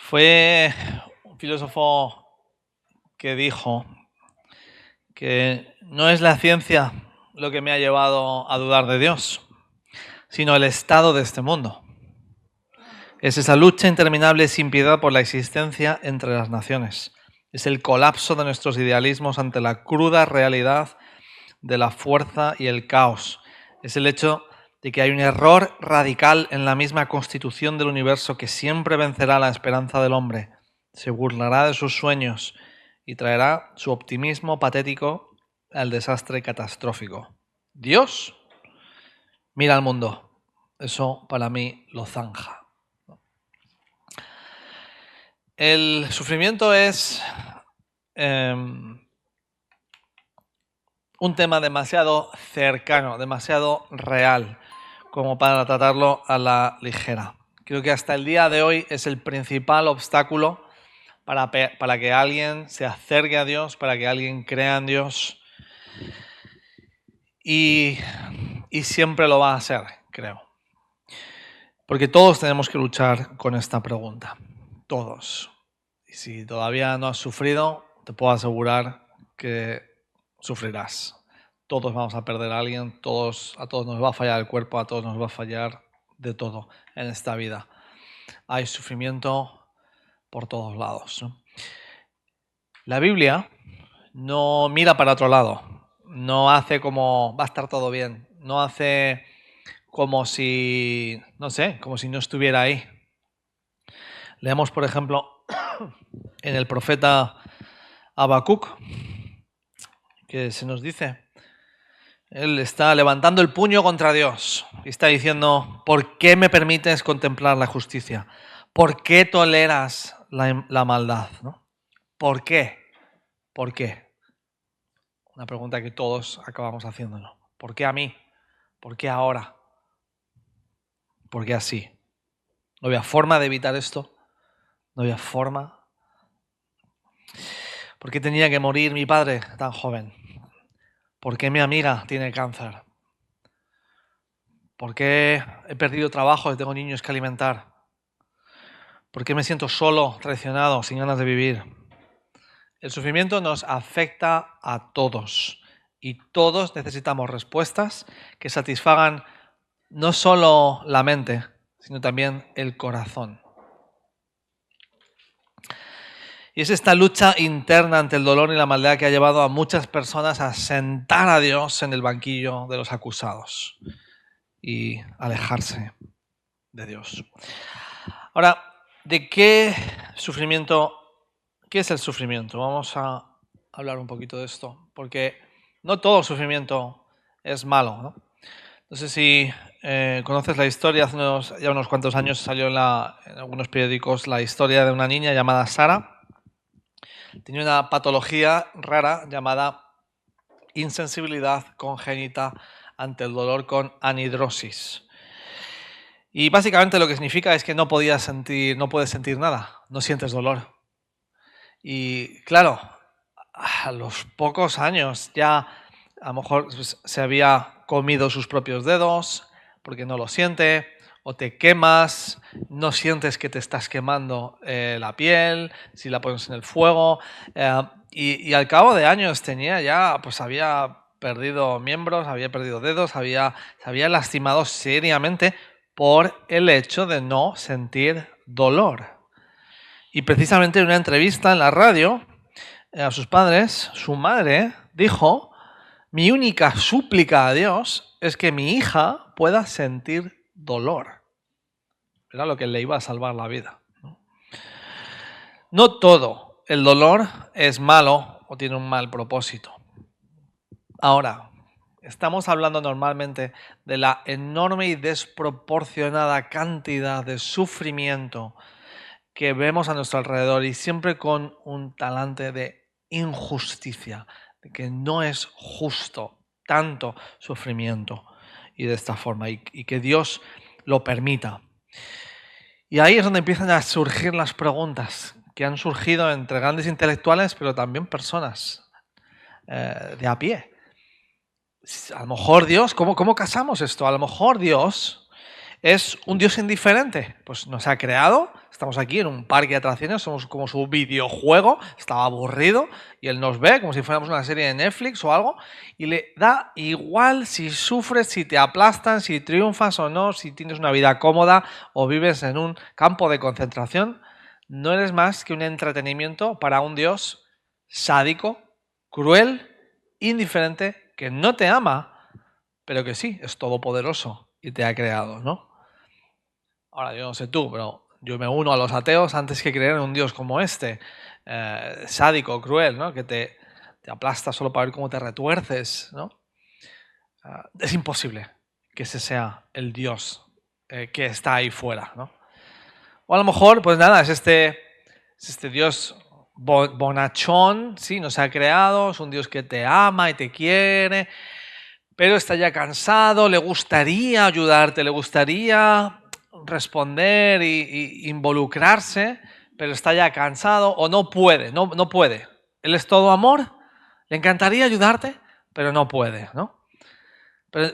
Fue un filósofo que dijo que no es la ciencia lo que me ha llevado a dudar de Dios, sino el estado de este mundo. Es esa lucha interminable sin piedad por la existencia entre las naciones. Es el colapso de nuestros idealismos ante la cruda realidad de la fuerza y el caos. Es el hecho de que hay un error radical en la misma constitución del universo que siempre vencerá la esperanza del hombre, se burlará de sus sueños y traerá su optimismo patético al desastre catastrófico. Dios mira al mundo. Eso para mí lo zanja. El sufrimiento es un tema demasiado cercano, demasiado real, como para tratarlo a la ligera. Creo que hasta el día de hoy es el principal obstáculo para que alguien se acerque a Dios, para que alguien crea en Dios. Y siempre lo va a ser, creo. Porque todos tenemos que luchar con esta pregunta. Todos. Y si todavía no has sufrido, te puedo asegurar que sufrirás. Todos vamos a perder a alguien, a todos nos va a fallar el cuerpo, a todos nos va a fallar de todo en esta vida. Hay sufrimiento por todos lados, ¿no? La Biblia no mira para otro lado, no hace como va a estar todo bien, no hace como si, no sé, como si no estuviera ahí. Leemos, por ejemplo, en el profeta Habacuc, que se nos dice, él está levantando el puño contra Dios y está diciendo, ¿por qué me permites contemplar la justicia? ¿Por qué toleras la maldad? ¿No? ¿Por qué? ¿Por qué? Una pregunta que todos acabamos haciéndonos. ¿Por qué a mí? ¿Por qué ahora? ¿Por qué así? ¿No había forma de evitar esto? ¿No había forma? ¿Por qué tenía que morir mi padre tan joven? ¿Por qué mi amiga tiene cáncer? ¿Por qué he perdido trabajo y tengo niños que alimentar? ¿Por qué me siento solo, traicionado, sin ganas de vivir? El sufrimiento nos afecta a todos y todos necesitamos respuestas que satisfagan no solo la mente, sino también el corazón. Y es esta lucha interna ante el dolor y la maldad que ha llevado a muchas personas a sentar a Dios en el banquillo de los acusados y alejarse de Dios. Ahora, ¿de qué sufrimiento? ¿Qué es el sufrimiento? Vamos a hablar un poquito de esto, porque no todo sufrimiento es malo, ¿no? No sé si conoces la historia, hace ya unos cuantos años salió en algunos periódicos la historia de una niña llamada Sara. Tenía una patología rara llamada insensibilidad congénita ante el dolor con anhidrosis. Y básicamente lo que significa es que no puedes sentir nada, no sientes dolor. Y claro, a los pocos años ya a lo mejor se había comido sus propios dedos porque no lo siente, o te quemas, no sientes que te estás quemando la piel, si la pones en el fuego, y al cabo de años había perdido miembros, había perdido dedos, se había lastimado seriamente por el hecho de no sentir dolor. Y precisamente en una entrevista en la radio a sus padres, su madre dijo: mi única súplica a Dios es que mi hija pueda sentir dolor. Era lo que le iba a salvar la vida. No todo el dolor es malo o tiene un mal propósito. Ahora, estamos hablando normalmente de la enorme y desproporcionada cantidad de sufrimiento que vemos a nuestro alrededor y siempre con un talante de injusticia, de que no es justo tanto sufrimiento y de esta forma, y que Dios lo permita. Y ahí es donde empiezan a surgir las preguntas que han surgido entre grandes intelectuales, pero también personas de a pie. A lo mejor Dios, ¿cómo casamos esto? A lo mejor Dios es un Dios indiferente, pues nos ha creado, Estamos aquí en un parque de atracciones, somos como su videojuego, estaba aburrido y él nos ve como si fuéramos una serie de Netflix o algo y le da igual si sufres, si te aplastan, si triunfas o no, si tienes una vida cómoda o vives en un campo de concentración. No eres más que un entretenimiento para un Dios sádico, cruel, indiferente, que no te ama, pero que sí, es todopoderoso y te ha creado, ¿no? Ahora, yo no sé tú, pero yo me uno a los ateos antes que creer en un Dios como este, sádico, cruel, ¿no? Que te aplasta solo para ver cómo te retuerces, ¿no? Es imposible que ese sea el Dios que está ahí fuera, ¿no? O a lo mejor, pues nada, es este Dios bonachón, sí, nos ha creado, es un Dios que te ama y te quiere, pero está ya cansado, le gustaría ayudarte, le gustaría responder y involucrarse, pero está ya cansado o no puede, no puede. Él es todo amor, le encantaría ayudarte, pero no puede, ¿no? Pero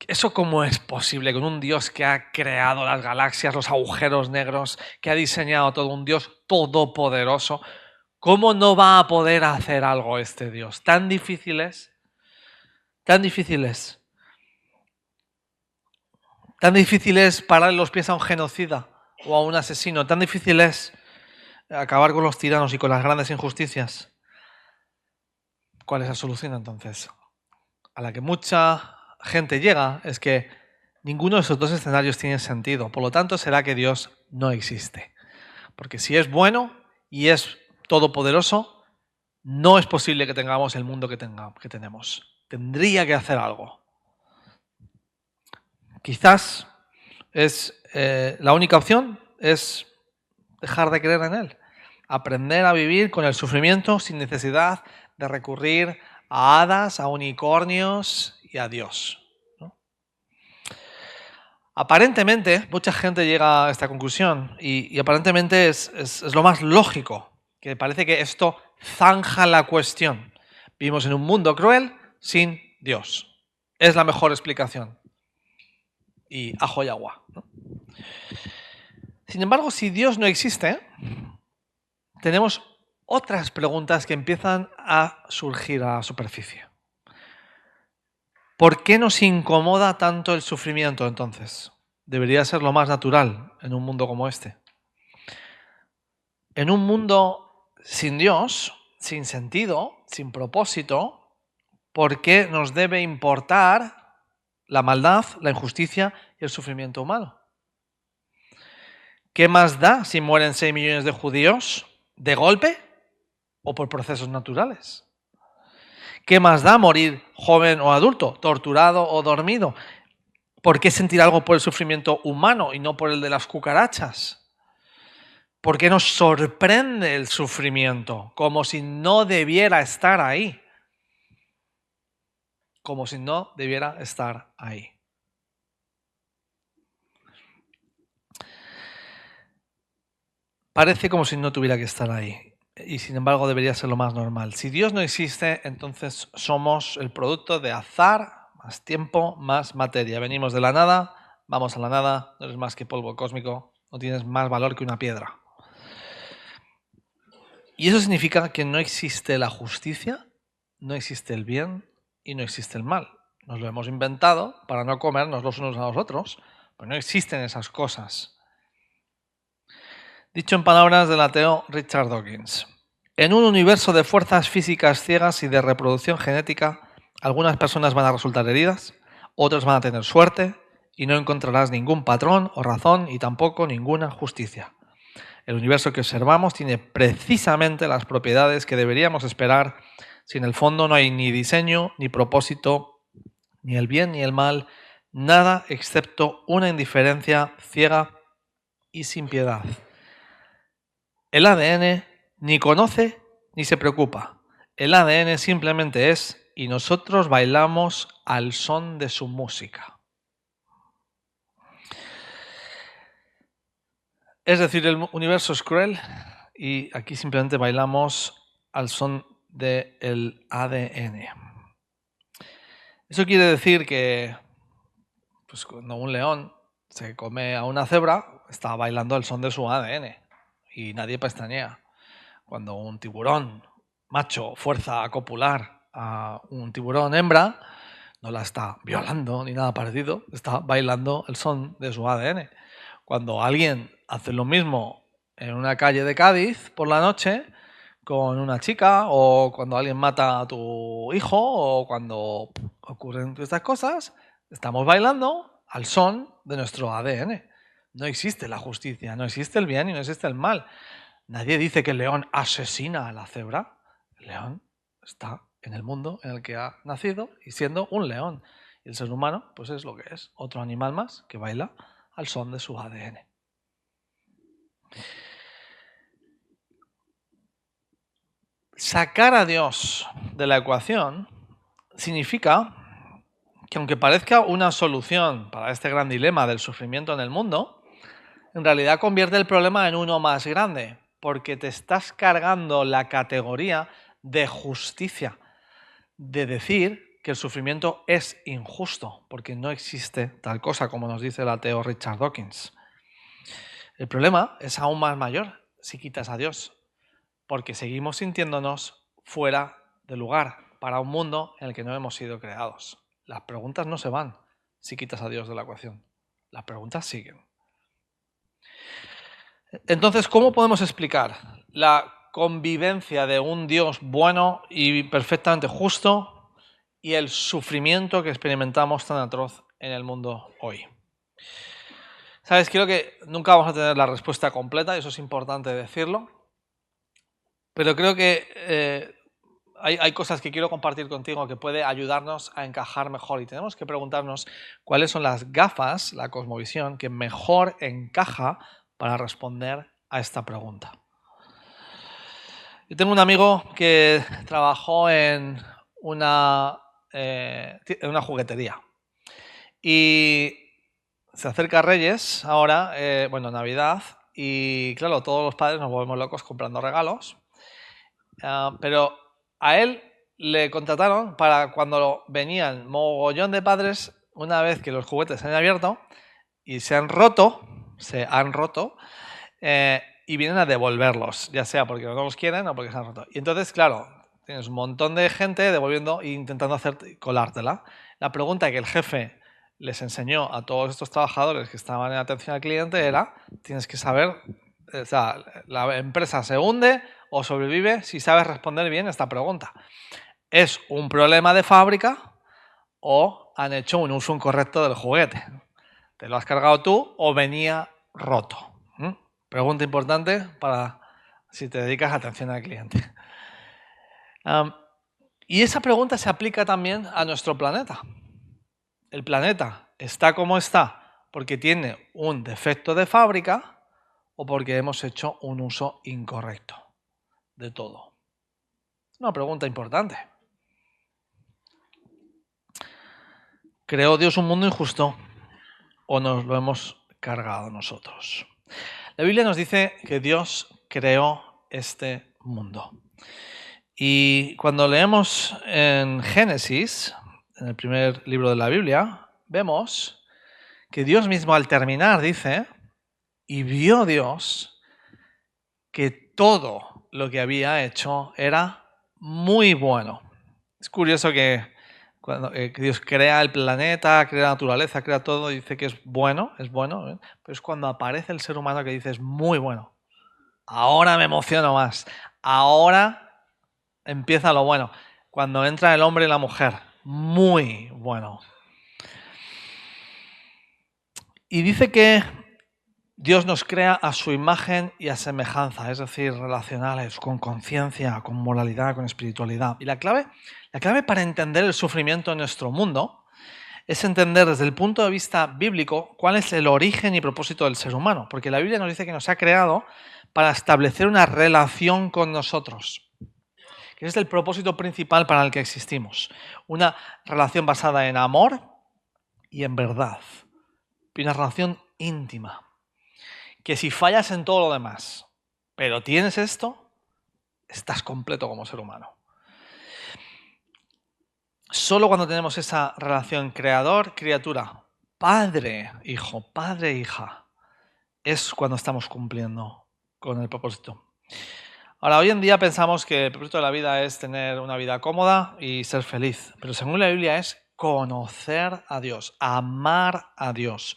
¿eso cómo es posible con un Dios que ha creado las galaxias, los agujeros negros, que ha diseñado todo, un Dios todopoderoso? ¿Cómo no va a poder hacer algo este Dios? Tan difícil es, tan difícil es. Tan difícil es parar los pies a un genocida o a un asesino. Tan difícil es acabar con los tiranos y con las grandes injusticias. ¿Cuál es la solución entonces? A la que mucha gente llega es que ninguno de esos dos escenarios tiene sentido. Por lo tanto, será que Dios no existe. Porque si es bueno y es todopoderoso, no es posible que tengamos el mundo que tenemos. Tendría que hacer algo. Quizás la única opción es dejar de creer en Él. Aprender a vivir con el sufrimiento sin necesidad de recurrir a hadas, a unicornios y a Dios, ¿no? Aparentemente, mucha gente llega a esta conclusión y aparentemente es lo más lógico, que parece que esto zanja la cuestión. Vivimos en un mundo cruel sin Dios. Es la mejor explicación. Y ajo y agua, ¿no? Sin embargo, si Dios no existe, tenemos otras preguntas que empiezan a surgir a la superficie. ¿Por qué nos incomoda tanto el sufrimiento entonces? Debería ser lo más natural en un mundo como este. En un mundo sin Dios, sin sentido, sin propósito, ¿por qué nos debe importar la maldad, la injusticia y el sufrimiento humano? ¿Qué más da si mueren 6 millones de judíos de golpe o por procesos naturales? ¿Qué más da morir joven o adulto, torturado o dormido? ¿Por qué sentir algo por el sufrimiento humano y no por el de las cucarachas? ¿Por qué nos sorprende el sufrimiento? Como si no debiera estar ahí. Como si no debiera estar ahí. Parece como si no tuviera que estar ahí. Y sin embargo debería ser lo más normal. Si Dios no existe, entonces somos el producto de azar, más tiempo, más materia. Venimos de la nada, vamos a la nada, no eres más que polvo cósmico, no tienes más valor que una piedra. Y eso significa que no existe la justicia, no existe el bien y no existe el mal. Nos lo hemos inventado para no comernos los unos a los otros, pero no existen esas cosas. Dicho en palabras del ateo Richard Dawkins, en un universo de fuerzas físicas ciegas y de reproducción genética, algunas personas van a resultar heridas, otras van a tener suerte y no encontrarás ningún patrón o razón y tampoco ninguna justicia. El universo que observamos tiene precisamente las propiedades que deberíamos esperar si en el fondo no hay ni diseño, ni propósito, ni el bien ni el mal, nada excepto una indiferencia ciega y sin piedad. El ADN ni conoce ni se preocupa. El ADN simplemente es y nosotros bailamos al son de su música. Es decir, el universo es cruel y aquí simplemente bailamos al son del ADN. Eso quiere decir que pues, cuando un león se come a una cebra, está bailando el son de su ADN y nadie pestañea. Cuando un tiburón macho fuerza a copular a un tiburón hembra, no la está violando ni nada parecido, está bailando el son de su ADN. Cuando alguien hace lo mismo en una calle de Cádiz por la noche con una chica, o cuando alguien mata a tu hijo, o cuando ocurren estas cosas, estamos bailando al son de nuestro ADN. No existe la justicia, no existe el bien y no existe el mal. Nadie dice que el león asesina a la cebra. El león está en el mundo en el que ha nacido y siendo un león. Y el ser humano, pues es lo que es, otro animal más que baila al son de su ADN. Sacar a Dios de la ecuación significa que, aunque parezca una solución para este gran dilema del sufrimiento en el mundo, en realidad convierte el problema en uno más grande, porque te estás cargando la categoría de justicia, de decir que el sufrimiento es injusto, porque no existe tal cosa, como nos dice el ateo Richard Dawkins. El problema es aún más mayor si quitas a Dios, porque seguimos sintiéndonos fuera de lugar para un mundo en el que no hemos sido creados. Las preguntas no se van si quitas a Dios de la ecuación. Las preguntas siguen. Entonces, ¿cómo podemos explicar la convivencia de un Dios bueno y perfectamente justo y el sufrimiento que experimentamos tan atroz en el mundo hoy? ¿Sabes? Creo que nunca vamos a tener la respuesta completa, y eso es importante decirlo, pero creo que hay cosas que quiero compartir contigo que puede ayudarnos a encajar mejor, y tenemos que preguntarnos cuáles son las gafas, la cosmovisión, que mejor encaja para responder a esta pregunta. Yo tengo un amigo que trabajó en una juguetería y se acerca Reyes ahora, Navidad, y claro, todos los padres nos volvemos locos comprando regalos, pero a él le contrataron para cuando venían mogollón de padres, una vez que los juguetes se han abierto y se han roto, y vienen a devolverlos, ya sea porque no los quieren o porque se han roto. Y entonces, claro, tienes un montón de gente devolviendo e intentando colártela. La pregunta que el jefe les enseñó a todos estos trabajadores que estaban en atención al cliente era: tienes que saber, o sea, la empresa se hunde o sobrevive si sabes responder bien esta pregunta. ¿Es un problema de fábrica o han hecho un uso incorrecto del juguete? ¿Te lo has cargado tú o venía roto? Pregunta importante para si te dedicas a atención al cliente. Y esa pregunta se aplica también a nuestro planeta. ¿El planeta está como está porque tiene un defecto de fábrica o porque hemos hecho un uso incorrecto de todo? Es una pregunta importante. ¿Creó Dios un mundo injusto o nos lo hemos cargado nosotros? La Biblia nos dice que Dios creó este mundo. Y cuando leemos en Génesis, en el primer libro de la Biblia, vemos que Dios mismo, al terminar, dice: y vio Dios que todo lo que había hecho era muy bueno. Es curioso que cuando Dios crea el planeta, crea la naturaleza, crea todo, dice que es bueno, pero es cuando aparece el ser humano que dice: es muy bueno. Ahora me emociono más. Ahora empieza lo bueno. Cuando entra el hombre y la mujer, muy bueno. Y dice que Dios nos crea a su imagen y a semejanza, es decir, relacionales, con conciencia, con moralidad, con espiritualidad. Y la clave para entender el sufrimiento en nuestro mundo es entender desde el punto de vista bíblico cuál es el origen y propósito del ser humano. Porque la Biblia nos dice que nos ha creado para establecer una relación con nosotros, que es el propósito principal para el que existimos. Una relación basada en amor y en verdad. Y una relación íntima. Que si fallas en todo lo demás, pero tienes esto, estás completo como ser humano. Solo cuando tenemos esa relación creador-criatura, padre-hijo, padre-hija, es cuando estamos cumpliendo con el propósito. Ahora, hoy en día pensamos que el propósito de la vida es tener una vida cómoda y ser feliz, pero según la Biblia es conocer a Dios, amar a Dios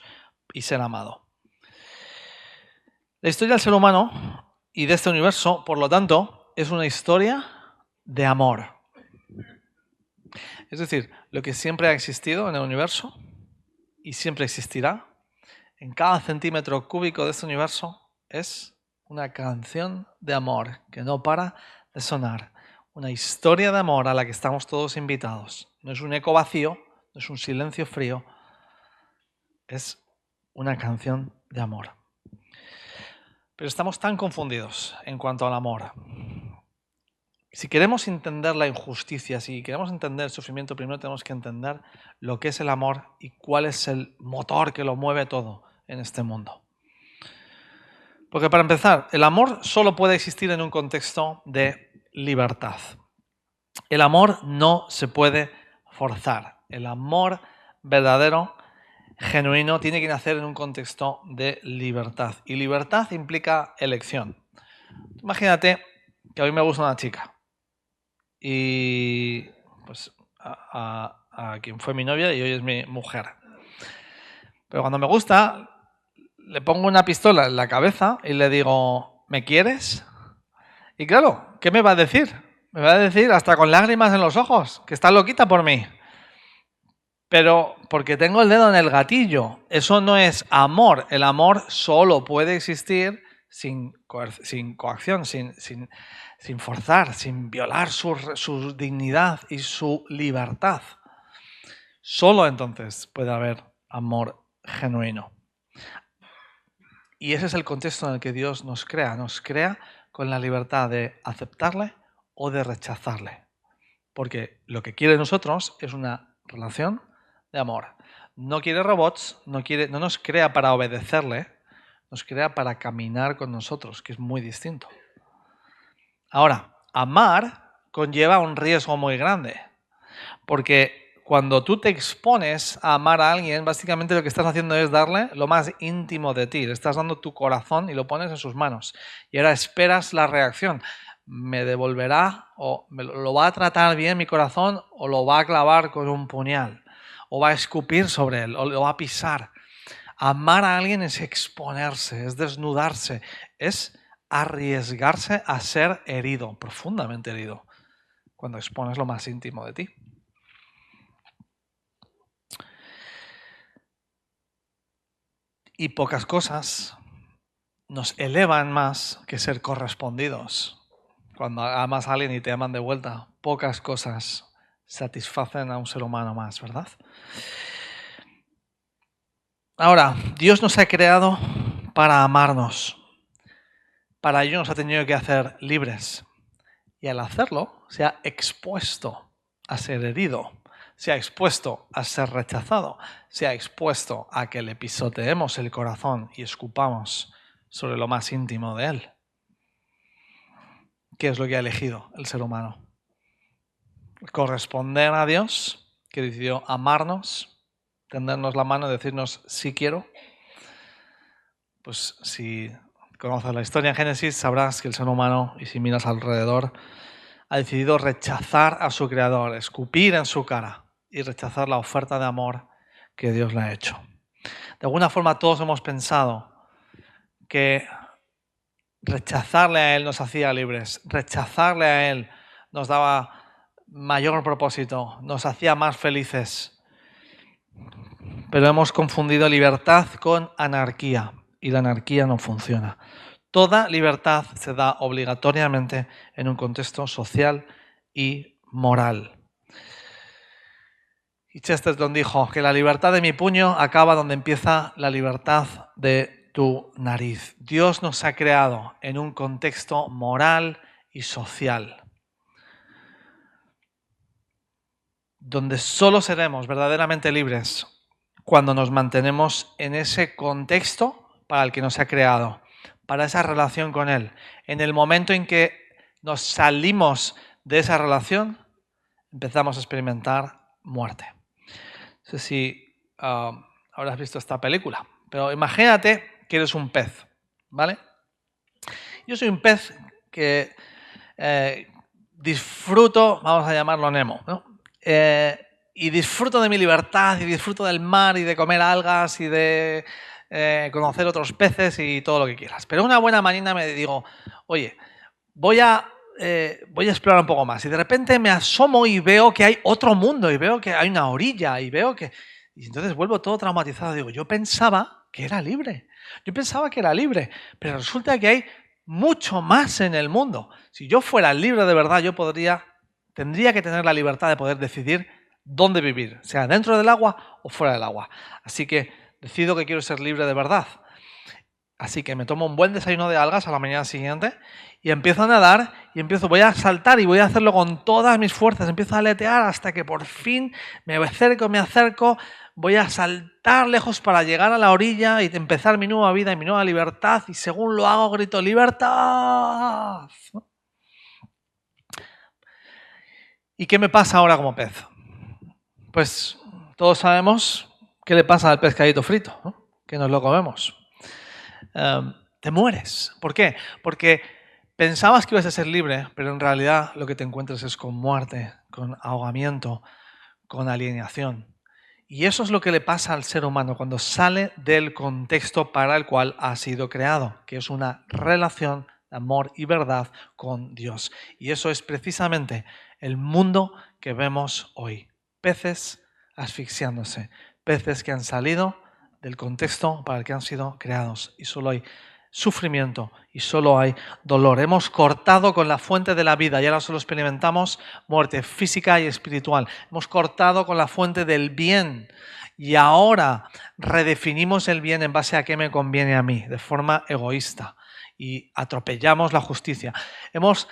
y ser amado. La historia del ser humano y de este universo, por lo tanto, es una historia de amor. Es decir, lo que siempre ha existido en el universo y siempre existirá en cada centímetro cúbico de este universo es una canción de amor que no para de sonar. Una historia de amor a la que estamos todos invitados. No es un eco vacío, no es un silencio frío, es una canción de amor. Pero estamos tan confundidos en cuanto al amor. Si queremos entender la injusticia, si queremos entender el sufrimiento, primero tenemos que entender lo que es el amor y cuál es el motor que lo mueve todo en este mundo. Porque para empezar, el amor solo puede existir en un contexto de libertad. El amor no se puede forzar. El amor verdadero, genuino, tiene que nacer en un contexto de libertad. Y libertad implica elección. Imagínate que a mí me gusta una chica y pues a quien fue mi novia y hoy es mi mujer. Pero cuando me gusta, le pongo una pistola en la cabeza y le digo, ¿me quieres? Y claro, ¿qué me va a decir? Me va a decir, hasta con lágrimas en los ojos, que está loquita por mí. Pero porque tengo el dedo en el gatillo, eso no es amor. El amor solo puede existir sin coacción, sin forzar, sin violar su dignidad y su libertad. Solo entonces puede haber amor genuino. Y ese es el contexto en el que Dios nos crea. Nos crea con la libertad de aceptarle o de rechazarle. Porque lo que quiere de nosotros es una relación de amor. No quiere robots, no nos crea para obedecerle, nos crea para caminar con nosotros, que es muy distinto. Ahora, amar conlleva un riesgo muy grande. Porque cuando tú te expones a amar a alguien, básicamente lo que estás haciendo es darle lo más íntimo de ti. Le estás dando tu corazón y lo pones en sus manos. Y ahora esperas la reacción. ¿Me devolverá o lo va a tratar bien mi corazón o lo va a clavar con un puñal? ¿O va a escupir sobre él o lo va a pisar? Amar a alguien es exponerse, es desnudarse, es arriesgarse a ser herido, profundamente herido, cuando expones lo más íntimo de ti. Y pocas cosas nos elevan más que ser correspondidos. Cuando amas a alguien y te aman de vuelta, pocas cosas satisfacen a un ser humano más, ¿verdad? Ahora, Dios nos ha creado para amarnos. Para ello nos ha tenido que hacer libres. Y al hacerlo, se ha expuesto a ser herido, se ha expuesto a ser rechazado, se ha expuesto a que le pisoteemos el corazón y escupamos sobre lo más íntimo de él. ¿Qué es lo que ha elegido el ser humano? Corresponder a Dios, que decidió amarnos, tendernos la mano y decirnos sí quiero. Pues si conoces la historia en Génesis, sabrás que el ser humano, y si miras alrededor, ha decidido rechazar a su creador, escupir en su cara y rechazar la oferta de amor que Dios le ha hecho. De alguna forma todos hemos pensado que rechazarle a Él nos hacía libres, rechazarle a Él nos daba mayor propósito, nos hacía más felices. Pero hemos confundido libertad con anarquía y la anarquía no funciona. Toda libertad se da obligatoriamente en un contexto social y moral. Y Chesterton dijo que la libertad de mi puño acaba donde empieza la libertad de tu nariz. Dios nos ha creado en un contexto moral y social, donde solo seremos verdaderamente libres cuando nos mantenemos en ese contexto para el que nos ha creado, para esa relación con Él. En el momento en que nos salimos de esa relación, empezamos a experimentar muerte. No sé si habrás visto esta película, pero imagínate que eres un pez, ¿vale? Yo soy un pez que disfruto, vamos a llamarlo Nemo, ¿no? Y disfruto de mi libertad y disfruto del mar y de comer algas y de conocer otros peces y todo lo que quieras. Pero una buena mañana me digo, oye, voy a explorar un poco más. Y de repente me asomo y veo que hay otro mundo y veo que hay una orilla y veo que... Y entonces vuelvo todo traumatizado. Digo, yo pensaba que era libre. Yo pensaba que era libre, pero resulta que hay mucho más en el mundo. Si yo fuera libre de verdad, yo tendría que tener la libertad de poder decidir dónde vivir, sea dentro del agua o fuera del agua. Así que decido que quiero ser libre de verdad. Así que me tomo un buen desayuno de algas a la mañana siguiente y empiezo a nadar y voy a saltar y voy a hacerlo con todas mis fuerzas. Empiezo a aletear hasta que por fin me acerco, voy a saltar lejos para llegar a la orilla y empezar mi nueva vida y mi nueva libertad. Y según lo hago, grito ¡libertad! ¿Y qué me pasa ahora como pez? Pues todos sabemos qué le pasa al pescadito frito, ¿no? Que nos lo comemos. Te mueres. ¿Por qué? Porque pensabas que ibas a ser libre, pero en realidad lo que te encuentras es con muerte, con ahogamiento, con alienación. Y eso es lo que le pasa al ser humano cuando sale del contexto para el cual ha sido creado, que es una relación de amor y verdad con Dios. Y eso es precisamente el mundo que vemos hoy. Peces asfixiándose, peces que han salido del contexto para el que han sido creados. Y solo hay sufrimiento y solo hay dolor. Hemos cortado con la fuente de la vida y ahora solo experimentamos muerte física y espiritual. Hemos cortado con la fuente del bien y ahora redefinimos el bien en base a qué me conviene a mí, de forma egoísta, y atropellamos la justicia. Hemos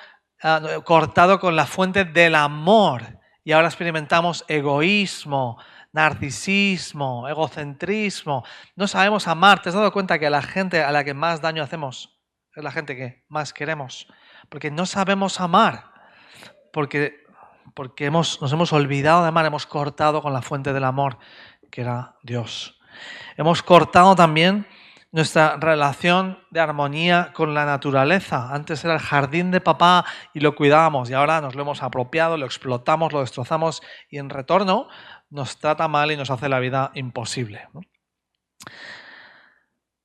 cortado con la fuente del amor y ahora experimentamos egoísmo, narcisismo, egocentrismo. No sabemos amar. ¿Te has dado cuenta que la gente a la que más daño hacemos es la gente que más queremos? Porque no sabemos amar. Porque nos hemos olvidado de amar. Hemos cortado con la fuente del amor, que era Dios. Hemos cortado también nuestra relación de armonía con la naturaleza. Antes era el jardín de papá y lo cuidábamos y ahora nos lo hemos apropiado, lo explotamos, lo destrozamos y en retorno nos trata mal y nos hace la vida imposible, ¿no?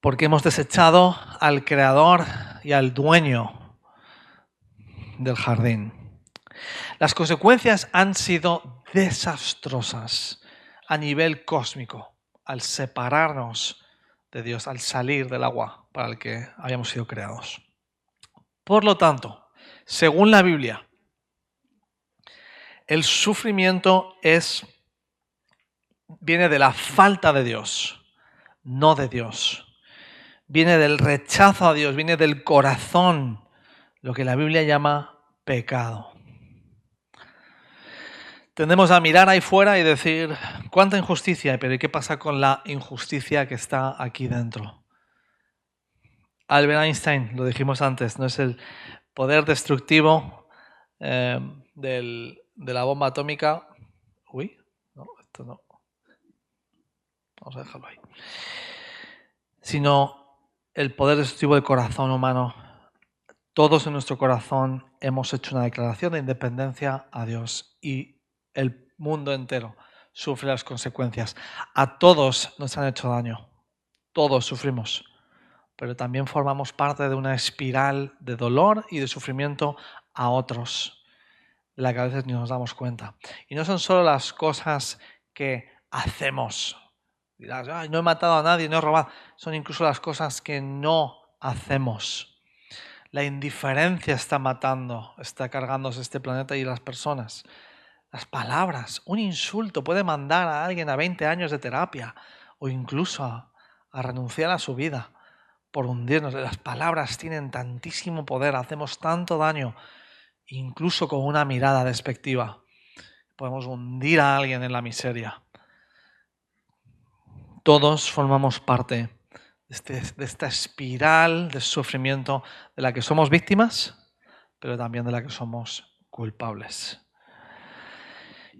Porque hemos desechado al creador y al dueño del jardín. Las consecuencias han sido desastrosas a nivel cósmico al separarnos de Dios, al salir del agua para el que habíamos sido creados. Por lo tanto, según la Biblia, el sufrimiento viene de la falta de Dios, no de Dios. Viene del rechazo a Dios, viene del corazón, lo que la Biblia llama pecado. Tendemos a mirar ahí fuera y decir, ¿cuánta injusticia hay? Pero ¿y qué pasa con la injusticia que está aquí dentro? Albert Einstein, lo dijimos antes, no es el poder destructivo de la bomba atómica. Uy, no, esto no. Vamos a dejarlo ahí. Sino el poder destructivo del corazón humano. Todos en nuestro corazón hemos hecho una declaración de independencia a Dios y el mundo entero sufre las consecuencias. A todos nos han hecho daño. Todos sufrimos. Pero también formamos parte de una espiral de dolor y de sufrimiento a otros, de la que a veces ni nos damos cuenta. Y no son solo las cosas que hacemos. Dirás, ay, no he matado a nadie, no he robado. Son incluso las cosas que no hacemos. La indiferencia está matando, está cargándose este planeta y las personas. Las palabras, un insulto puede mandar a alguien a 20 años de terapia o incluso a renunciar a su vida por hundirnos. Las palabras tienen tantísimo poder, hacemos tanto daño, incluso con una mirada despectiva. Podemos hundir a alguien en la miseria. Todos formamos parte de esta espiral de sufrimiento de la que somos víctimas, pero también de la que somos culpables.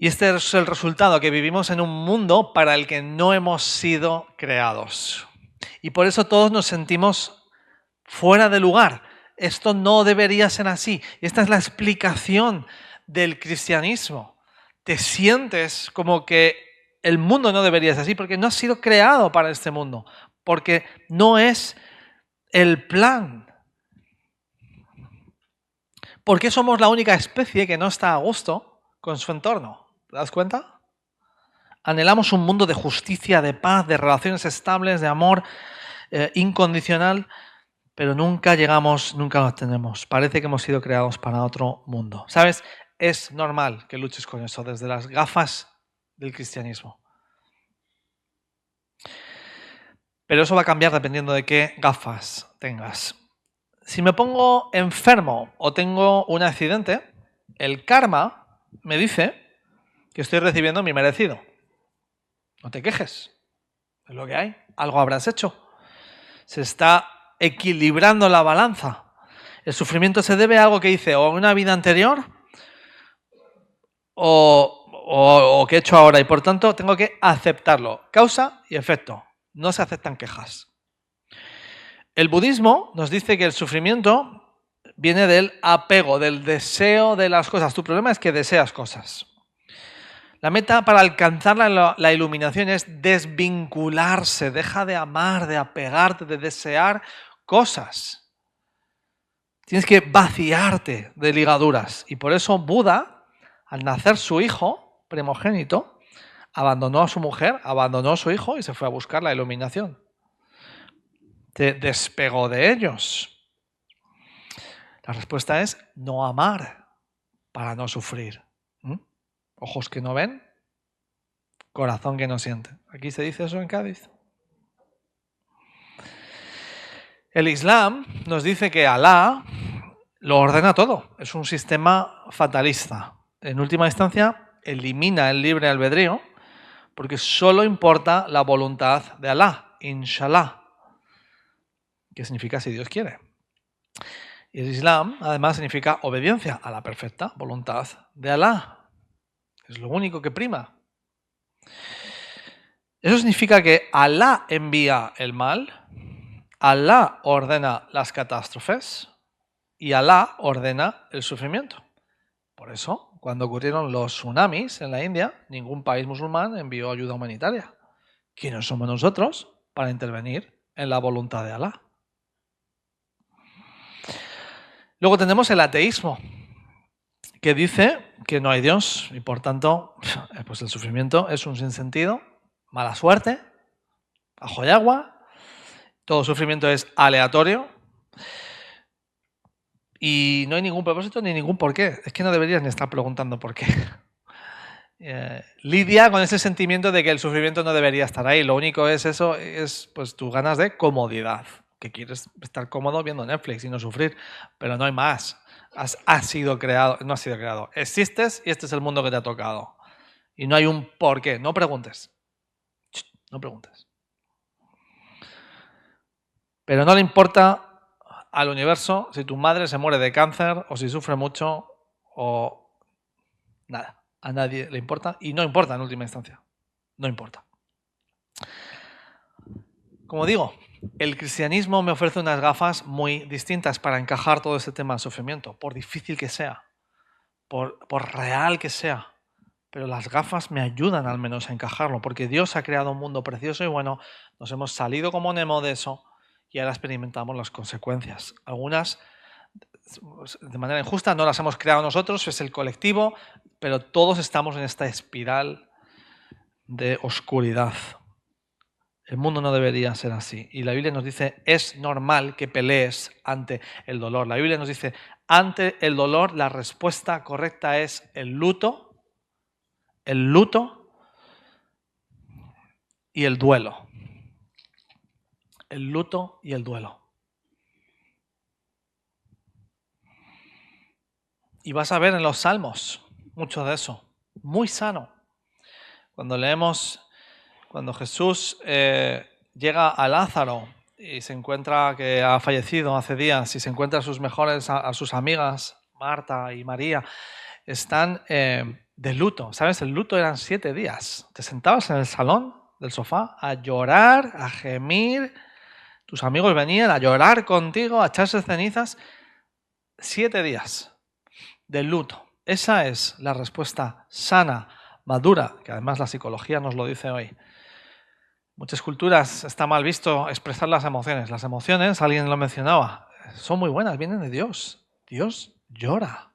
Y este es el resultado, que vivimos en un mundo para el que no hemos sido creados. Y por eso todos nos sentimos fuera de lugar. Esto no debería ser así. Esta es la explicación del cristianismo. Te sientes como que el mundo no debería ser así porque no has sido creado para este mundo, porque no es el plan. ¿Por qué somos la única especie que no está a gusto con su entorno? ¿Te das cuenta? Anhelamos un mundo de justicia, de paz, de relaciones estables, de amor incondicional, pero nunca llegamos, nunca lo tenemos. Parece que hemos sido creados para otro mundo. ¿Sabes? Es normal que luches con eso desde las gafas del cristianismo. Pero eso va a cambiar dependiendo de qué gafas tengas. Si me pongo enfermo o tengo un accidente, el karma me dice que estoy recibiendo mi merecido. No te quejes, es lo que hay. Algo habrás hecho. Se está equilibrando la balanza. El sufrimiento se debe a algo que hice o en una vida anterior o que he hecho ahora y por tanto tengo que aceptarlo. Causa y efecto. No se aceptan quejas. El budismo nos dice que el sufrimiento viene del apego, del deseo de las cosas. Tu problema es que deseas cosas. La meta para alcanzar la iluminación es desvincularse. Deja de amar, de apegarte, de desear cosas. Tienes que vaciarte de ligaduras. Y por eso Buda, al nacer su hijo primogénito, abandonó a su mujer, abandonó a su hijo y se fue a buscar la iluminación. Te despegó de ellos. La respuesta es no amar para no sufrir. Ojos que no ven, corazón que no siente. Aquí se dice eso en Cádiz. El Islam nos dice que Alá lo ordena todo. Es un sistema fatalista. En última instancia, elimina el libre albedrío porque solo importa la voluntad de Alá, inshallah, que significa si Dios quiere. Y el Islam, además, significa obediencia a la perfecta voluntad de Alá. Es lo único que prima. Eso significa que Alá envía el mal, Alá ordena las catástrofes y Alá ordena el sufrimiento. Por eso, cuando ocurrieron los tsunamis en la India, ningún país musulmán envió ayuda humanitaria. ¿Quiénes somos nosotros para intervenir en la voluntad de Alá? Luego tenemos el ateísmo, que dice que no hay Dios y por tanto pues el sufrimiento es un sinsentido, mala suerte, ajo y agua, todo sufrimiento es aleatorio y no hay ningún propósito ni ningún porqué. Es que no deberías ni estar preguntando por qué. Lidia con ese sentimiento de que el sufrimiento no debería estar ahí. Lo único es eso, es pues tus ganas de comodidad, que quieres estar cómodo viendo Netflix y no sufrir, pero no hay más. Has sido creado, no has sido creado. Existes y este es el mundo que te ha tocado. Y no hay un por qué. No preguntes. No preguntes. Pero no le importa al universo si tu madre se muere de cáncer o si sufre mucho o nada. A nadie le importa y no importa en última instancia. No importa. Como digo, el cristianismo me ofrece unas gafas muy distintas para encajar todo este tema de sufrimiento, por difícil que sea, por real que sea. Pero las gafas me ayudan al menos a encajarlo, porque Dios ha creado un mundo precioso y bueno, nos hemos salido como Nemo de eso y ahora experimentamos las consecuencias. Algunas de manera injusta no las hemos creado nosotros, es el colectivo, pero todos estamos en esta espiral de oscuridad. El mundo no debería ser así. Y la Biblia nos dice, es normal que pelees ante el dolor. La Biblia nos dice, ante el dolor la respuesta correcta es el luto y el duelo. El luto y el duelo. Y vas a ver en los Salmos mucho de eso. Muy sano. Cuando leemos, cuando Jesús llega a Lázaro y se encuentra que ha fallecido hace días y se encuentra a sus amigas, Marta y María, están de luto. ¿Sabes? El luto eran 7 días. Te sentabas en el salón del sofá a llorar, a gemir, Tus amigos venían a llorar contigo, a echarse cenizas. 7 días de luto. Esa es la respuesta sana, madura, que además la psicología nos lo dice hoy. Muchas culturas está mal visto expresar las emociones. Las emociones, alguien lo mencionaba, son muy buenas, vienen de Dios. Dios llora.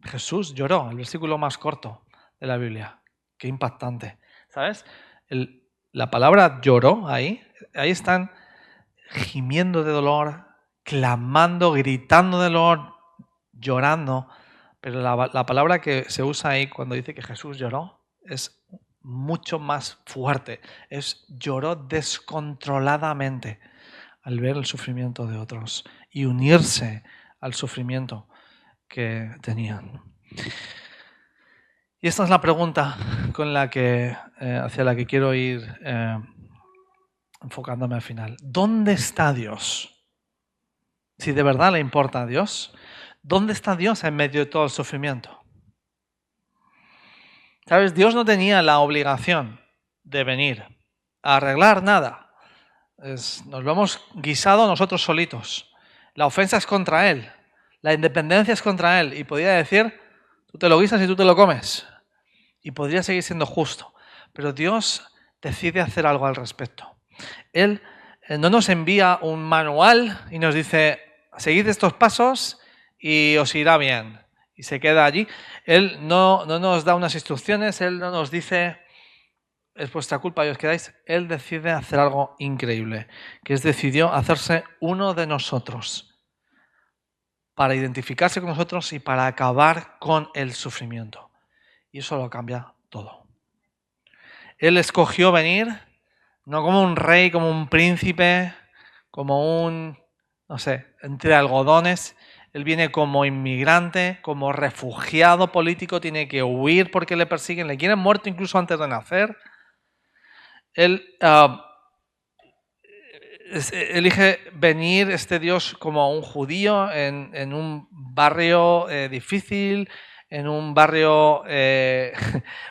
Jesús lloró, el versículo más corto de la Biblia. Qué impactante. ¿Sabes? La palabra lloró ahí están gimiendo de dolor, clamando, gritando de dolor, llorando. Pero la palabra que se usa ahí cuando dice que Jesús lloró es mucho más fuerte. Lloró descontroladamente al ver el sufrimiento de otros y unirse al sufrimiento que tenían. Y esta es la pregunta hacia la que quiero ir enfocándome al final. ¿Dónde está Dios? Si de verdad le importa a Dios, ¿dónde está Dios en medio de todo el sufrimiento? ¿Sabes? Dios no tenía la obligación de venir a arreglar nada. Nos lo hemos guisado nosotros solitos. La ofensa es contra Él. La independencia es contra Él. Y podría decir, tú te lo guisas y tú te lo comes. Y podría seguir siendo justo. Pero Dios decide hacer algo al respecto. Él no nos envía un manual y nos dice, seguid estos pasos y os irá bien. Y se queda allí. Él no nos da unas instrucciones, Él no nos dice, es vuestra culpa y os quedáis. Él decide hacer algo increíble, que decidió hacerse uno de nosotros para identificarse con nosotros y para acabar con el sufrimiento. Y eso lo cambia todo. Él escogió venir no como un rey, como un príncipe, como entre algodones. Él viene como inmigrante, como refugiado político, tiene que huir porque le persiguen, le quieren muerto incluso antes de nacer. Él elige venir este Dios como un judío en un barrio difícil, en un barrio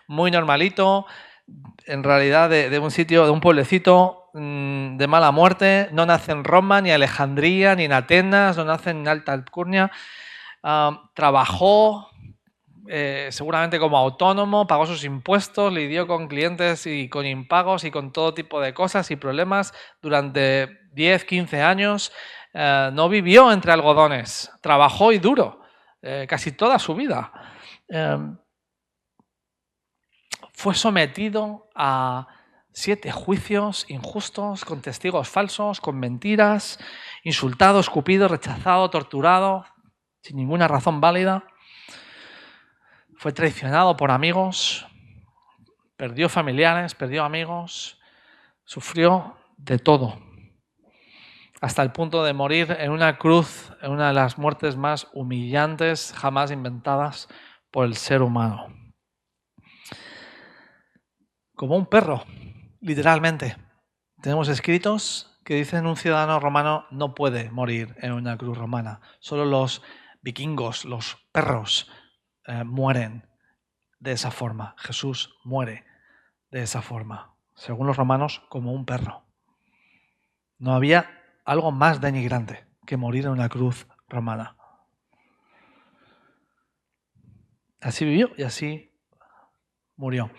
muy normalito, en realidad de un sitio, de un pueblecito de mala muerte. No nace en Roma, ni en Alejandría, ni en Atenas, no nace en Alta Alcurnia. Trabajó seguramente como autónomo, pagó sus impuestos, lidió con clientes y con impagos y con todo tipo de cosas y problemas durante 10, 15 años. No vivió entre algodones, trabajó y duro casi toda su vida. Fue sometido a 7 juicios injustos, con testigos falsos, con mentiras, insultado, escupido, rechazado, torturado, sin ninguna razón válida. Fue traicionado por amigos, perdió familiares, perdió amigos, sufrió de todo, hasta el punto de morir en una cruz, en una de las muertes más humillantes jamás inventadas por el ser humano. Como un perro, literalmente. Tenemos escritos que dicen un ciudadano romano no puede morir en una cruz romana. Solo los vikingos, los perros, mueren de esa forma. Jesús muere de esa forma, según los romanos, como un perro. No había algo más denigrante que morir en una cruz romana. Así vivió y así murió.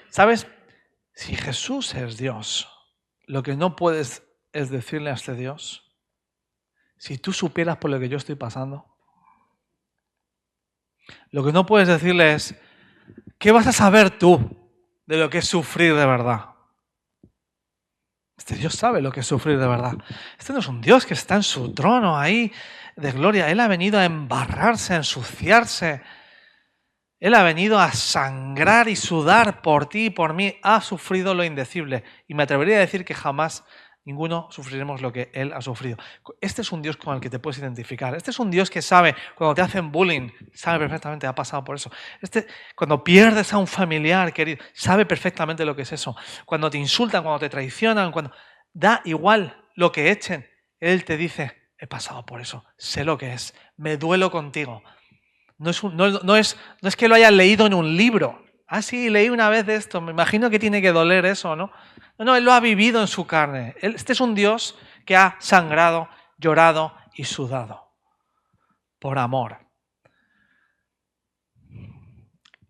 ¿Sabes? Si Jesús es Dios, lo que no puedes es decirle a este Dios, si tú supieras por lo que yo estoy pasando, lo que no puedes decirle es, ¿qué vas a saber tú de lo que es sufrir de verdad? Este Dios sabe lo que es sufrir de verdad. Este no es un Dios que está en su trono ahí de gloria. Él ha venido a embarrarse, a ensuciarse. Él ha venido a sangrar y sudar por ti y por mí. Ha sufrido lo indecible. Y me atrevería a decir que jamás ninguno sufriremos lo que Él ha sufrido. Este es un Dios con el que te puedes identificar. Este es un Dios que sabe, cuando te hacen bullying, sabe perfectamente, ha pasado por eso. Cuando pierdes a un familiar querido, sabe perfectamente lo que es eso. Cuando te insultan, cuando te traicionan, cuando da igual lo que echen, Él te dice, he pasado por eso, sé lo que es, me duelo contigo. No es que lo hayas leído en un libro, Ah, sí, leí una vez de esto, me imagino que tiene que doler eso, ¿no? No, Él lo ha vivido en su carne. Este es un Dios que ha sangrado, llorado y sudado por amor.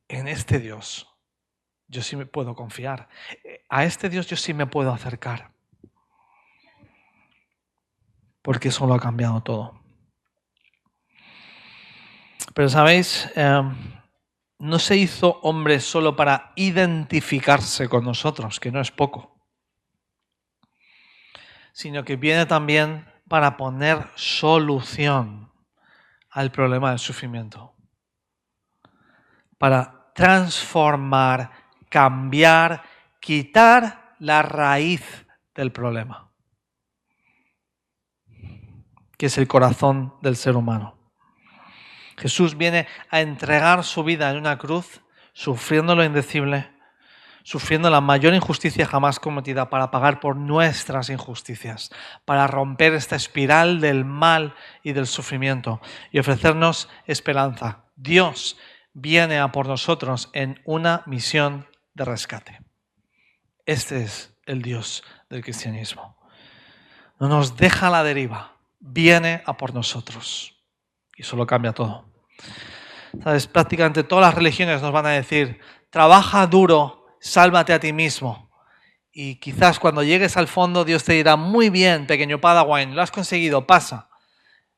En este Dios yo sí me puedo confiar. A este Dios yo sí me puedo acercar. Porque eso lo ha cambiado todo. Pero sabéis, no se hizo hombre solo para identificarse con nosotros, que no es poco, sino que viene también para poner solución al problema del sufrimiento, para transformar, cambiar, quitar la raíz del problema, que es el corazón del ser humano. Jesús viene a entregar su vida en una cruz, sufriendo lo indecible, sufriendo la mayor injusticia jamás cometida para pagar por nuestras injusticias, para romper esta espiral del mal y del sufrimiento y ofrecernos esperanza. Dios viene a por nosotros en una misión de rescate. Este es el Dios del cristianismo. No nos deja a la deriva, viene a por nosotros. Y eso lo cambia todo. ¿Sabes? Prácticamente todas las religiones nos van a decir, trabaja duro, sálvate a ti mismo. Y quizás cuando llegues al fondo Dios te dirá, muy bien, pequeño Padawan, lo has conseguido, pasa.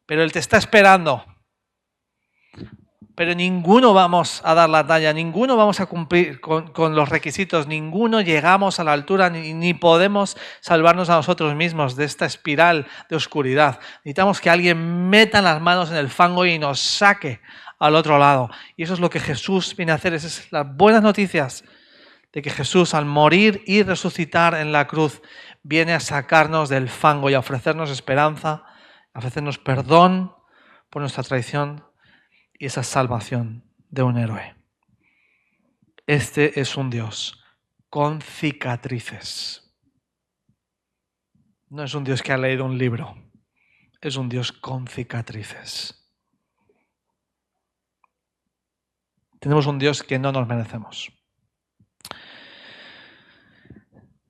Pero Él te está esperando. Pero ninguno vamos a dar la talla, ninguno vamos a cumplir con los requisitos, ninguno llegamos a la altura ni podemos salvarnos a nosotros mismos de esta espiral de oscuridad. Necesitamos que alguien meta las manos en el fango y nos saque al otro lado. Y eso es lo que Jesús viene a hacer. Esas son las buenas noticias de que Jesús, al morir y resucitar en la cruz, viene a sacarnos del fango y a ofrecernos esperanza, a ofrecernos perdón por nuestra traición y esa salvación de un héroe. Este es un Dios con cicatrices. No es un Dios que ha leído un libro, es un Dios con cicatrices. Tenemos un Dios que no nos merecemos.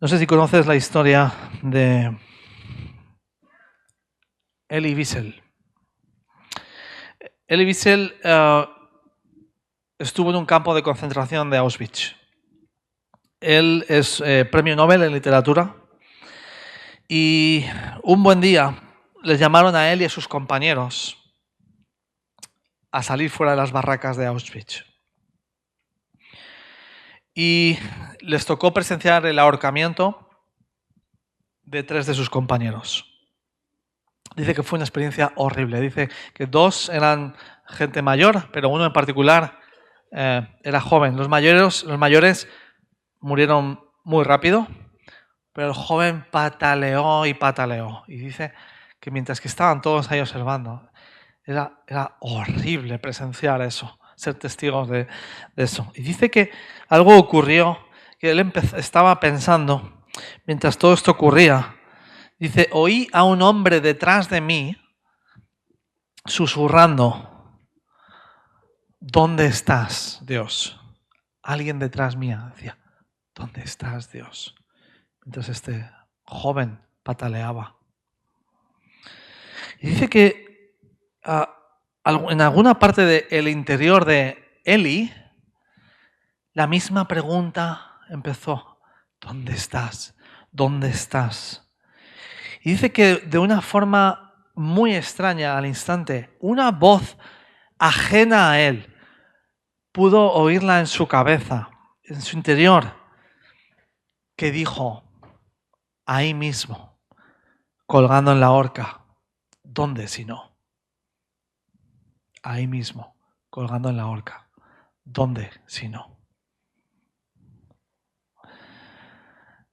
No sé si conoces la historia de Elie Wiesel. Elie Wiesel estuvo en un campo de concentración de Auschwitz. Él es premio Nobel en literatura y un buen día les llamaron a él y a sus compañeros a salir fuera de las barracas de Auschwitz. Y les tocó presenciar el ahorcamiento de 3 de sus compañeros. Dice que fue una experiencia horrible. Dice que 2 eran gente mayor, pero uno en particular era joven. Los mayores murieron muy rápido, pero el joven pataleó y pataleó. Y dice que mientras que estaban todos ahí observando, era horrible presenciar eso, ser testigos de eso. Y dice que algo ocurrió, que él estaba pensando, mientras todo esto ocurría, dice, oí a un hombre detrás de mí susurrando, ¿dónde estás, Dios? Alguien detrás mía decía, ¿dónde estás, Dios? Mientras este joven pataleaba. Y dice que en alguna parte del interior de Eli, la misma pregunta empezó, ¿dónde estás? ¿Dónde estás? Y dice que de una forma muy extraña al instante, una voz ajena a él pudo oírla en su cabeza, en su interior, que dijo, ahí mismo, colgando en la horca, ¿dónde si no? Ahí mismo, colgando en la horca, ¿dónde si no?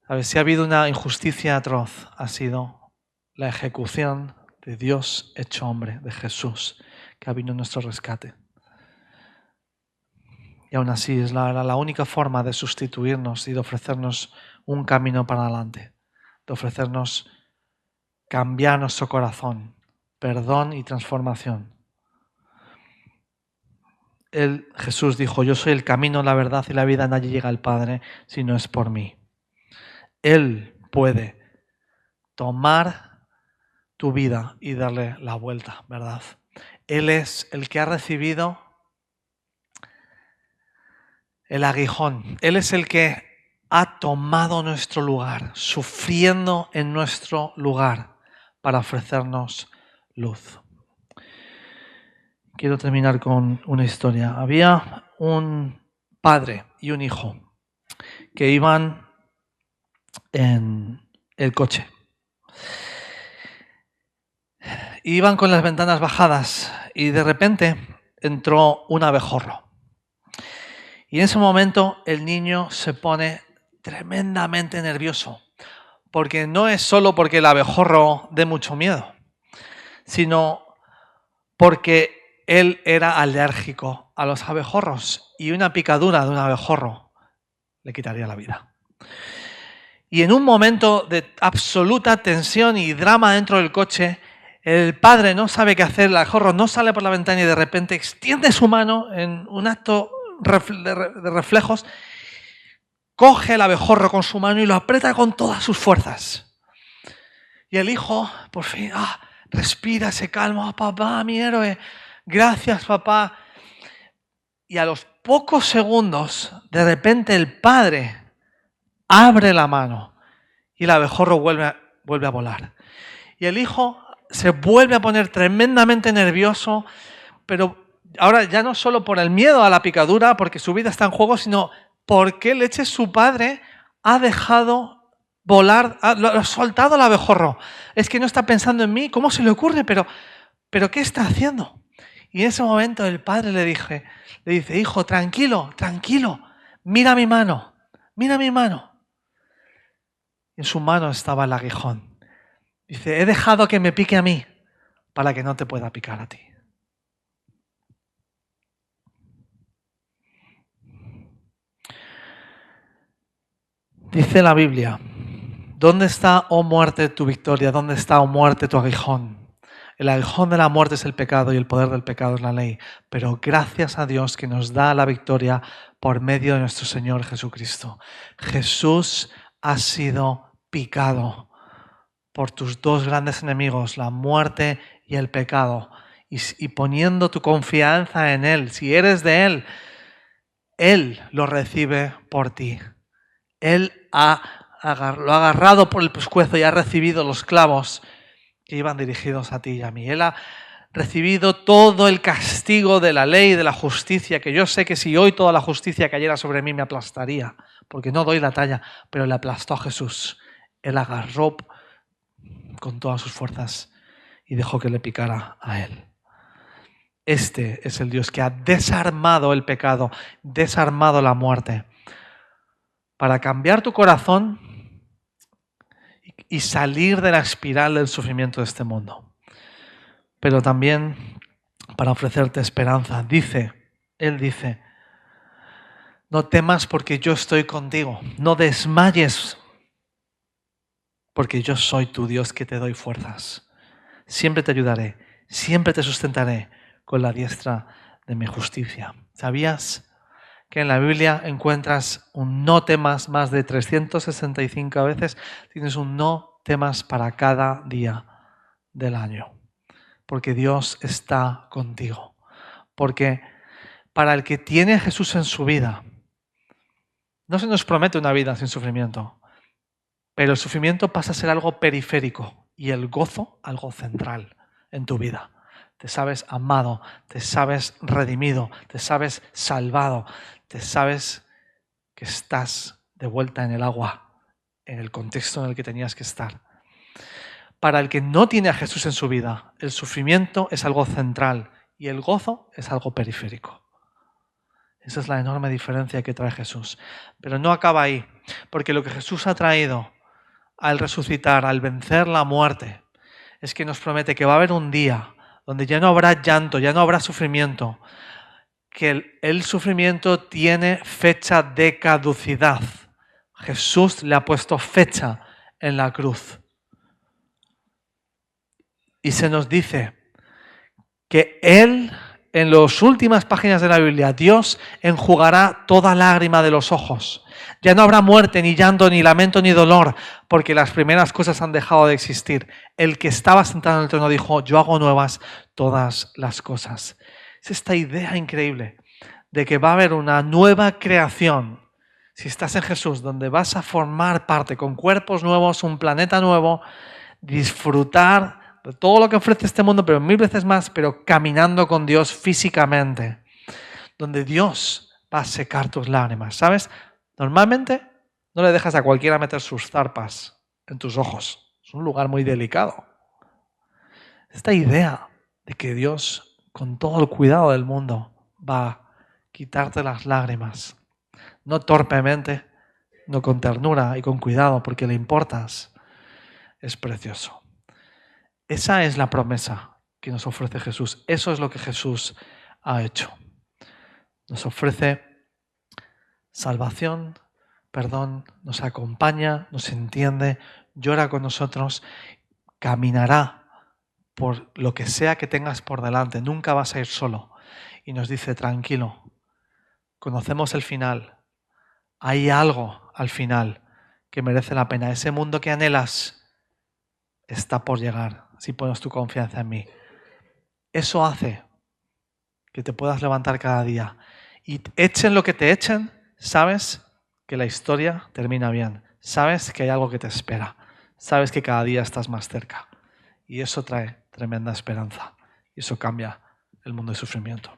A ver, si ha habido una injusticia atroz, ha sido la ejecución de Dios hecho hombre, de Jesús, que ha venido en nuestro rescate. Y aún así es la única forma de sustituirnos y de ofrecernos un camino para adelante, de ofrecernos cambiar nuestro corazón, perdón y transformación. Jesús dijo, yo soy el camino, la verdad y la vida, nadie llega al Padre si no es por mí. Él puede tomar tu vida y darle la vuelta, ¿verdad? Él es el que ha recibido el aguijón. Él es el que ha tomado nuestro lugar, sufriendo en nuestro lugar para ofrecernos luz. Quiero terminar con una historia. Había un padre y un hijo que iban en el coche. Iban con las ventanas bajadas y de repente entró un abejorro. Y en ese momento el niño se pone tremendamente nervioso, porque no es solo porque el abejorro dé mucho miedo, sino porque él era alérgico a los abejorros y una picadura de un abejorro le quitaría la vida. Y en un momento de absoluta tensión y drama dentro del coche, el padre no sabe qué hacer, el abejorro no sale por la ventana y de repente extiende su mano en un acto de reflejos, coge el abejorro con su mano y lo aprieta con todas sus fuerzas. Y el hijo, por fin, respira, se calma. Papá, mi héroe, gracias, papá. Y a los pocos segundos, de repente el padre abre la mano y el abejorro vuelve a volar. Y el hijo se vuelve a poner tremendamente nervioso, pero ahora ya no solo por el miedo a la picadura, porque su vida está en juego, sino porque leche su padre ha dejado volar, lo ha soltado el abejorro. Es que no está pensando en mí, ¿cómo se le ocurre? Pero ¿qué está haciendo? Y en ese momento el padre le dice, hijo, tranquilo, mira mi mano. En su mano estaba el aguijón. Dice, he dejado que me pique a mí para que no te pueda picar a ti. Dice la Biblia, ¿dónde está, oh muerte, tu victoria? ¿Dónde está, oh muerte, tu aguijón? El aguijón de la muerte es el pecado y el poder del pecado es la ley. Pero gracias a Dios que nos da la victoria por medio de nuestro Señor Jesucristo. Jesús ha sido picado por tus dos grandes enemigos, la muerte y el pecado. Y poniendo tu confianza en Él, si eres de Él, Él lo recibe por ti. Él lo ha agarrado por el pescuezo y ha recibido los clavos que iban dirigidos a ti y a mí. Él ha recibido todo el castigo de la ley y de la justicia, que yo sé que si hoy toda la justicia cayera sobre mí me aplastaría, porque no doy la talla, pero le aplastó a Jesús. Él agarró con todas sus fuerzas y dejó que le picara a él. Este es el Dios que ha desarmado el pecado, desarmado la muerte, para cambiar tu corazón y salir de la espiral del sufrimiento de este mundo. Pero también para ofrecerte esperanza. Él dice, no temas porque yo estoy contigo, no desmayes porque yo soy tu Dios que te doy fuerzas. Siempre te ayudaré, siempre te sustentaré con la diestra de mi justicia. ¿Sabías que en la Biblia encuentras un no temas más de 365 veces? Tienes un no temas para cada día del año. Porque Dios está contigo. Porque para el que tiene a Jesús en su vida, no se nos promete una vida sin sufrimiento, pero el sufrimiento pasa a ser algo periférico y el gozo algo central en tu vida. Te sabes amado, te sabes redimido, te sabes salvado, te sabes que estás de vuelta en el agua, en el contexto en el que tenías que estar. Para el que no tiene a Jesús en su vida, el sufrimiento es algo central y el gozo es algo periférico. Esa es la enorme diferencia que trae Jesús. Pero no acaba ahí, porque lo que Jesús ha traído al resucitar, al vencer la muerte, es que nos promete que va a haber un día donde ya no habrá llanto, ya no habrá sufrimiento, que el sufrimiento tiene fecha de caducidad. Jesús le ha puesto fecha en la cruz. Y se nos dice que Él en las últimas páginas de la Biblia, Dios enjugará toda lágrima de los ojos. Ya no habrá muerte, ni llanto, ni lamento, ni dolor, porque las primeras cosas han dejado de existir. El que estaba sentado en el trono dijo, yo hago nuevas todas las cosas. Es esta idea increíble de que va a haber una nueva creación. Si estás en Jesús, donde vas a formar parte con cuerpos nuevos, un planeta nuevo, disfrutar de todo lo que ofrece este mundo, pero 1000 veces más, pero caminando con Dios físicamente, donde Dios va a secar tus lágrimas, ¿sabes? Normalmente no le dejas a cualquiera meter sus zarpas en tus ojos. Es un lugar muy delicado. Esta idea de que Dios, con todo el cuidado del mundo, va a quitarte las lágrimas. No torpemente, no con ternura y con cuidado, porque le importas. Es precioso. Esa es la promesa que nos ofrece Jesús. Eso es lo que Jesús ha hecho. Nos ofrece salvación, perdón, nos acompaña, nos entiende, llora con nosotros, caminará por lo que sea que tengas por delante. Nunca vas a ir solo. Y nos dice, tranquilo, conocemos el final. Hay algo al final que merece la pena. Ese mundo que anhelas está por llegar, si pones tu confianza en mí. Eso hace que te puedas levantar cada día. Y echen lo que te echen, sabes que la historia termina bien. Sabes que hay algo que te espera. Sabes que cada día estás más cerca. Y eso trae tremenda esperanza. Y eso cambia el mundo de sufrimiento.